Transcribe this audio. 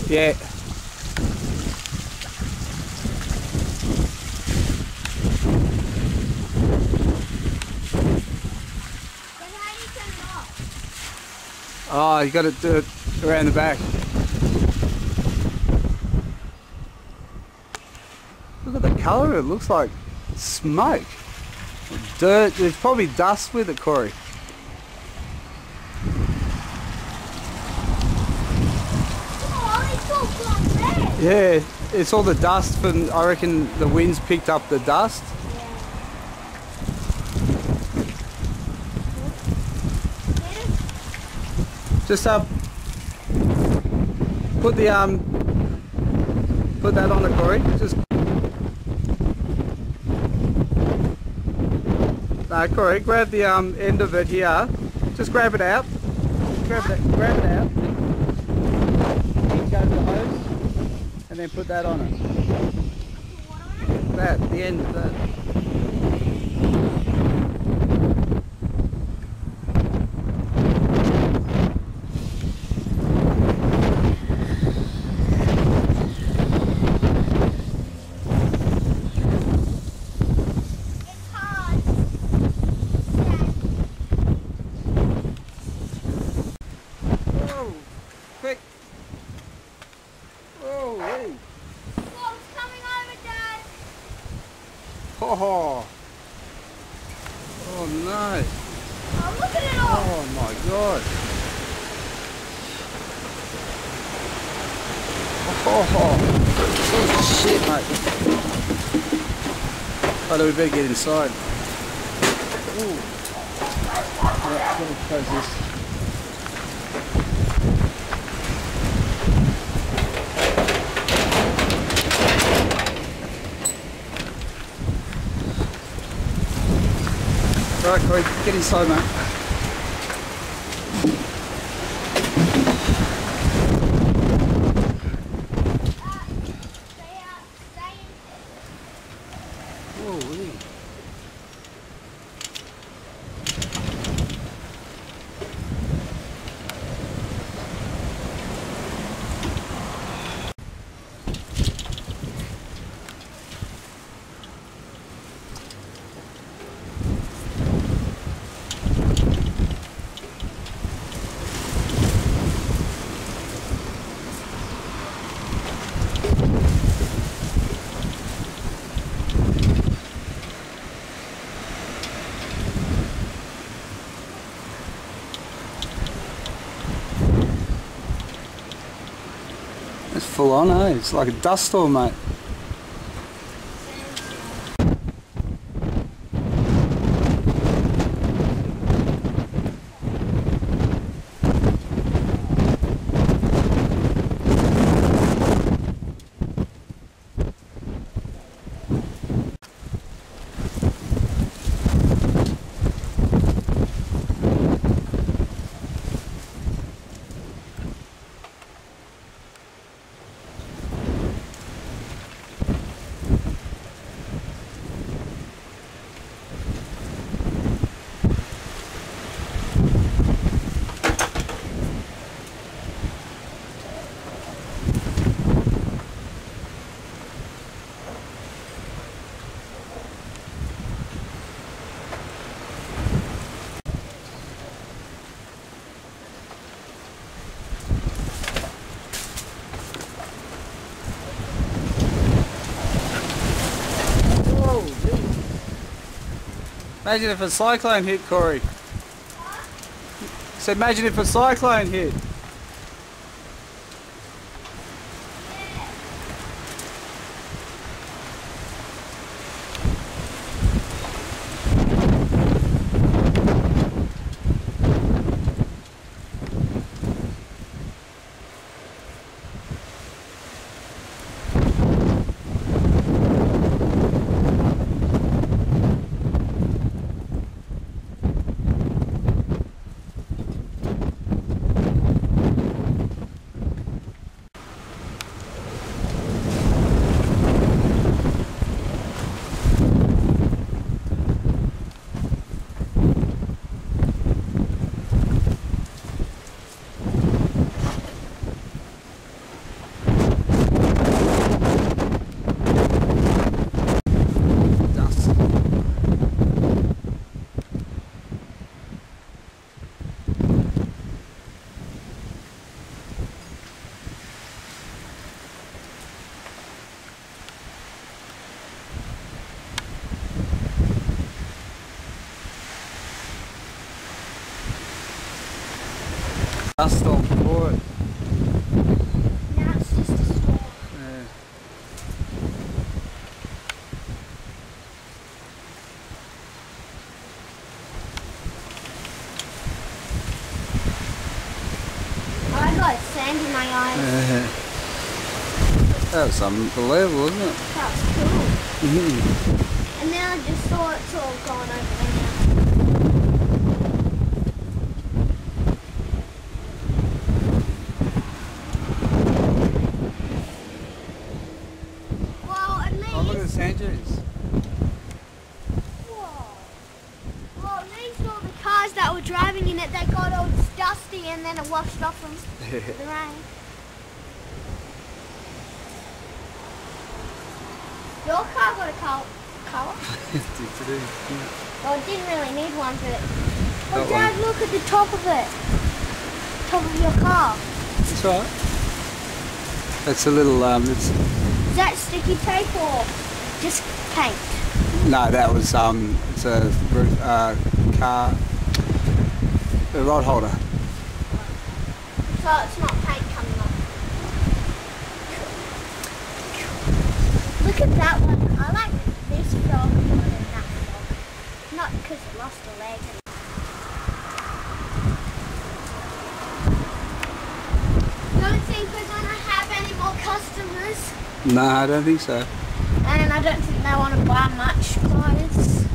Yeah. Oh, you got to do it around the back. Look at the colour, it looks like smoke. Dirt, there's probably dust with it, Corey. Yeah, it's all the dust from, I reckon the wind's picked up the dust. Just put the put that on it, Corey. Just no, Corey, grab the end of it here. Just grab it out. Grab it out. Go to the hose, and then put that on it. That, the end of that. Quick! Oh, hey! What's coming over, Dad? Oh! Oh no! Oh, look at it all! Oh my god! Oh! Shit, mate! Oh, we better get inside. Ooh. Right, let me close this. Right, Corey, get inside, mate. Stay out, stay in. Holy. It's full on, eh? It's like a dust storm, mate. Imagine if a cyclone hit, Corey. So imagine if a cyclone hit. Dust on for it. Now it's just a storm. Yeah. I got sand in my eyes. That was unbelievable, wasn't it? That was cool. Mm-hmm. And then I just saw it's all gone over there now. Well, at least. Oh, look at the sand dunes. Whoa. Well, at least all the cars that were driving in it, they got all dusty and then it washed off them the rain. Your car got a colour? Well, it didn't really need one, but... Oh, That Dad, look at the top of it. Top of your car. That's right. That's a little, it's, Is that sticky tape or just paint? no, that was, it's a car, a rod holder. So it's not paint coming off. Look at that one. I like this frog more than that frog. Not because it lost a leg. Don't think we're going to have any more customers. No, I don't think so. And I don't think they want to buy much clothes.